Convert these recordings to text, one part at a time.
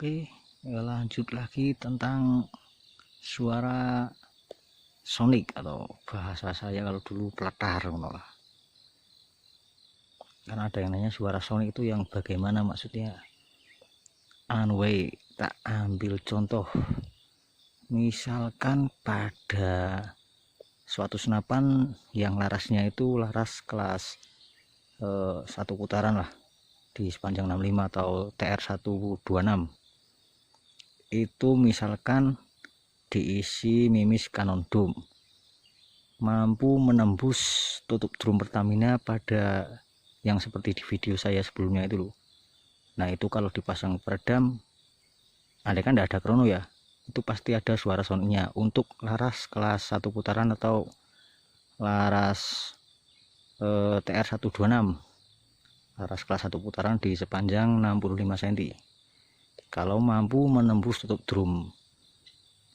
Oke, lanjut lagi tentang suara sonik atau bahasa saya kalau dulu peletar lah. Karena ada yang nanya suara sonik itu yang bagaimana maksudnya. Anyway, tak ambil contoh. Misalkan pada suatu senapan yang larasnya itu laras kelas 1 putaran lah di sepanjang 65 atau TR126. Itu misalkan diisi mimis Cannon Dome, mampu menembus tutup drum Pertamina pada yang seperti di video saya sebelumnya itu loh. Nah itu kalau dipasang peredam, andai kan tidak ada krono ya, itu pasti ada suara soundnya untuk laras kelas 1 putaran atau laras TR126, laras kelas 1 putaran di sepanjang 65 cm. Kalau mampu menembus tutup drum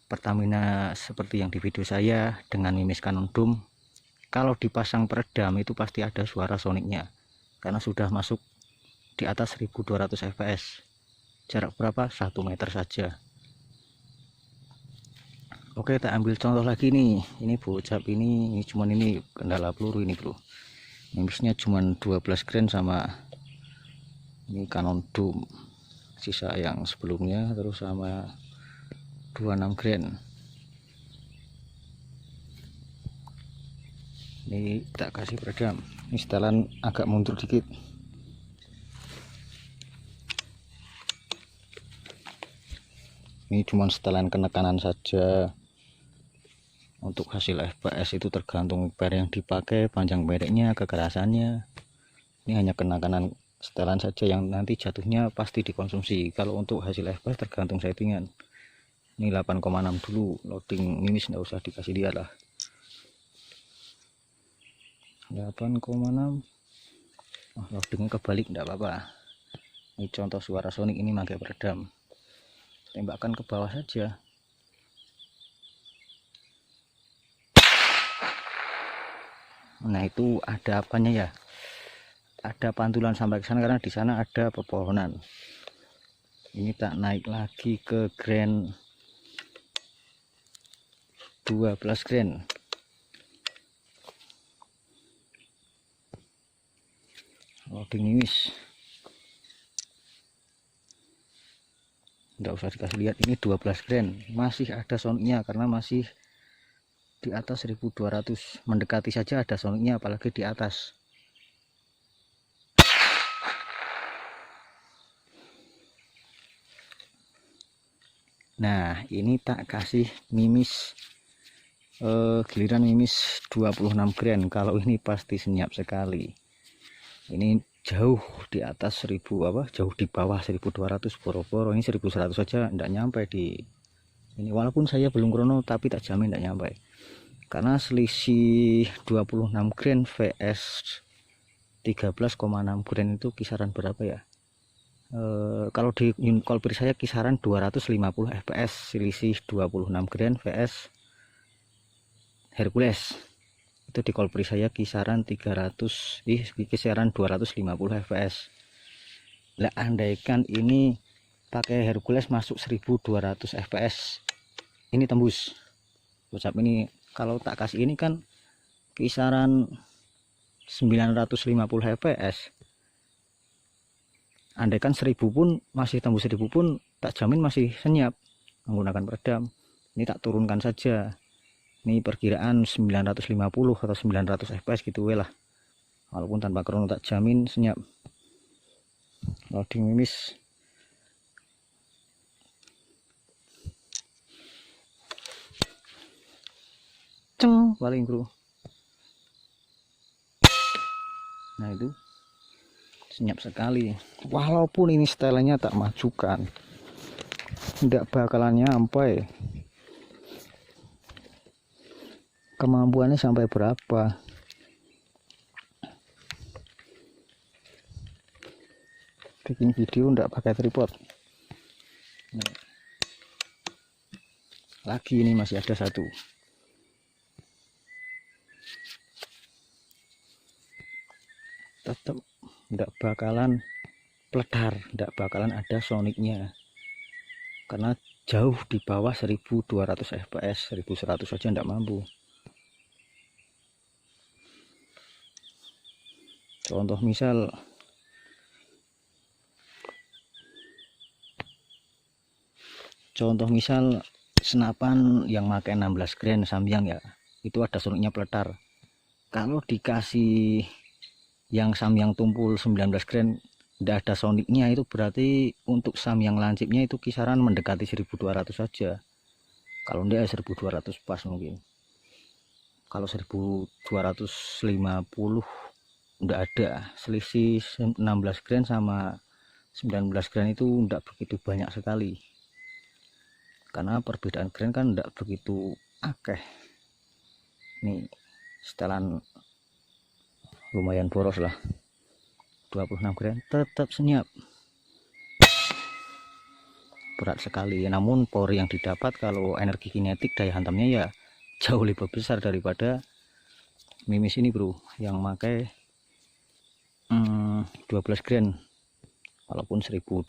Pertamina seperti yang di video saya dengan mimis Cannon Dome, kalau dipasang peredam itu pasti ada suara soniknya karena sudah masuk di atas 1200 fps. Jarak berapa? 1 meter saja. Oke, tak ambil contoh lagi nih. Ini bocap ini cuman ini kendala peluru ini bro, mimisnya cuman 12 grain sama ini Cannon Dome, sisa yang sebelumnya, terus sama 26 grain. Ini tak kasih peredam, ini setelan agak mundur dikit. Ini cuma setelan penekanan saja. Untuk hasil fps itu tergantung per yang dipakai, panjang pendeknya, kekerasannya. Ini hanya penekanan setelan saja yang nanti jatuhnya pasti dikonsumsi. Kalau untuk hasil fps tergantung settingan. Ini 8,6 dulu, loading mimis nggak usah dikasih lihat lah. 8,6. Loadingnya kebalik enggak apa-apa. Ini contoh suara sonik ini pakai peredam. Tembakkan ke bawah saja. Nah itu ada apanya ya, ada pantulan sampai ke sana karena di sana ada pepohonan. Ini tak naik lagi ke grand 12 grand. Loading mimis nggak usah dikasih lihat, ini 12 grand masih ada soundnya karena masih di atas 1200, mendekati saja ada soundnya apalagi di atas. Nah ini tak kasih mimis giliran mimis 26 grain. Kalau ini pasti senyap sekali. Ini jauh di atas 1000 jauh di bawah 1200, boro-boro ini 1100 saja enggak nyampe di ini. Walaupun saya belum krono tapi tak jamin enggak nyampe karena selisih 26 grain vs 13,6 grain itu kisaran berapa ya, kalau di kolpir saya kisaran 250 fps selisih 26 grain vs Hercules. Itu di kolpri saya kisaran kisaran 250 fps. Lah andaikan ini pakai Hercules masuk 1200 fps, ini tembus. Bocap ini kalau tak kasih ini kan kisaran 950 fps. Andaikan 1000 pun masih tembus, 1000 pun tak jamin masih senyap menggunakan peredam. Ini tak turunkan saja. Ini perkiraan 950 atau 900 fps gitu lah. Walaupun tanpa krono tak jamin senyap. Loading mimis. Ceng paling bro. Nah itu senyap sekali. Walaupun ini setelannya tak majukan, tidak bakalan nyampe. Kemampuannya sampai berapa? Bikin video ndak pakai tripod. Nah. Lagi ini masih ada satu. Tetap ndak bakalan pledar, ndak bakalan ada soniknya. karena jauh di bawah 1200 fps, 1100 saja tidak mampu. Contoh misal senapan yang pakai 16 grain Samyang ya, itu ada soniknya peletar. Kalau dikasih yang Samyang tumpul 19 grain tidak ada soniknya, itu berarti untuk Samyang lancipnya itu kisaran mendekati 1200 saja. Kalau enggak 1200 pas mungkin. Kalau 1250 enggak ada. Selisih 16 grain sama 19 grain itu enggak begitu banyak sekali. Karena perbedaan grain kan enggak begitu akeh. Nih setelan lumayan boros lah, 26 grain tetap senyap, berat sekali. Namun power yang didapat kalau energi kinetik daya hantamnya ya jauh lebih besar daripada mimis ini bro, yang pakai 12 grain. Walaupun 1200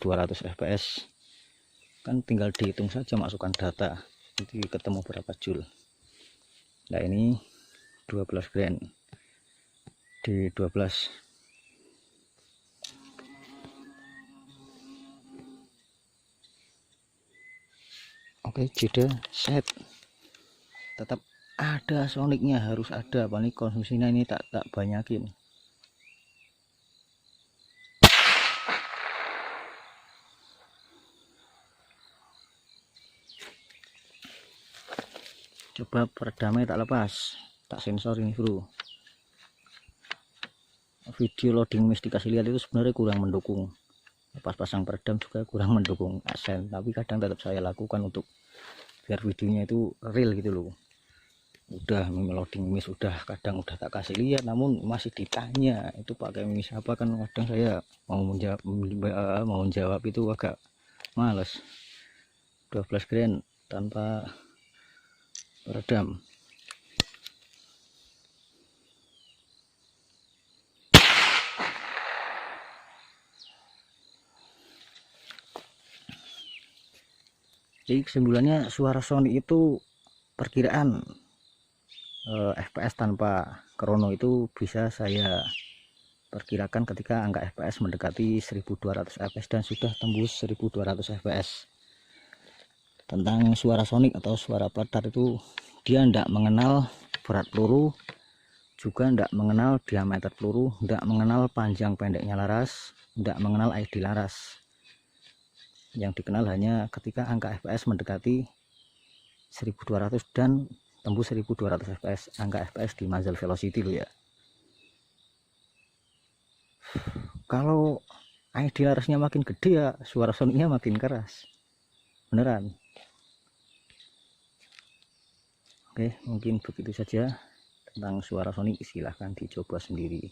fps kan tinggal dihitung saja, masukkan data nanti ketemu berapa joule. Nah ini 12 grain di 12. Oke, jeda set. Tetap ada soniknya, harus ada, paling konsumsinya ini tak banyakin. Coba peredamnya tak lepas, tak sensor ini bro. Video loading mesti dikasih lihat itu sebenarnya kurang mendukung. Pas pasang peredam juga kurang mendukung ASEN, tapi kadang tetap saya lakukan untuk biar videonya itu real gitu loh. Udah loading mimis udah, kadang udah tak kasih lihat, namun masih ditanya itu pakai mimis apa, kan kadang saya mau menjawab itu agak males. 12 grain tanpa peredam. Jadi kesimpulannya suara sonik itu perkiraan fps tanpa krono itu bisa saya perkirakan ketika angka fps mendekati 1200 fps dan sudah tembus 1200 fps. Tentang suara sonik atau suara peletar itu, dia tidak mengenal berat peluru, juga tidak mengenal diameter peluru, tidak mengenal panjang pendeknya laras, tidak mengenal ID laras. Yang dikenal hanya ketika angka fps mendekati 1200 dan tembus 1200 fps, angka fps di muzzle velocity loh ya. Kalau ID larasnya makin gede ya suara soniknya makin keras, beneran. Oke, mungkin begitu saja tentang suara sonik, silahkan dicoba sendiri.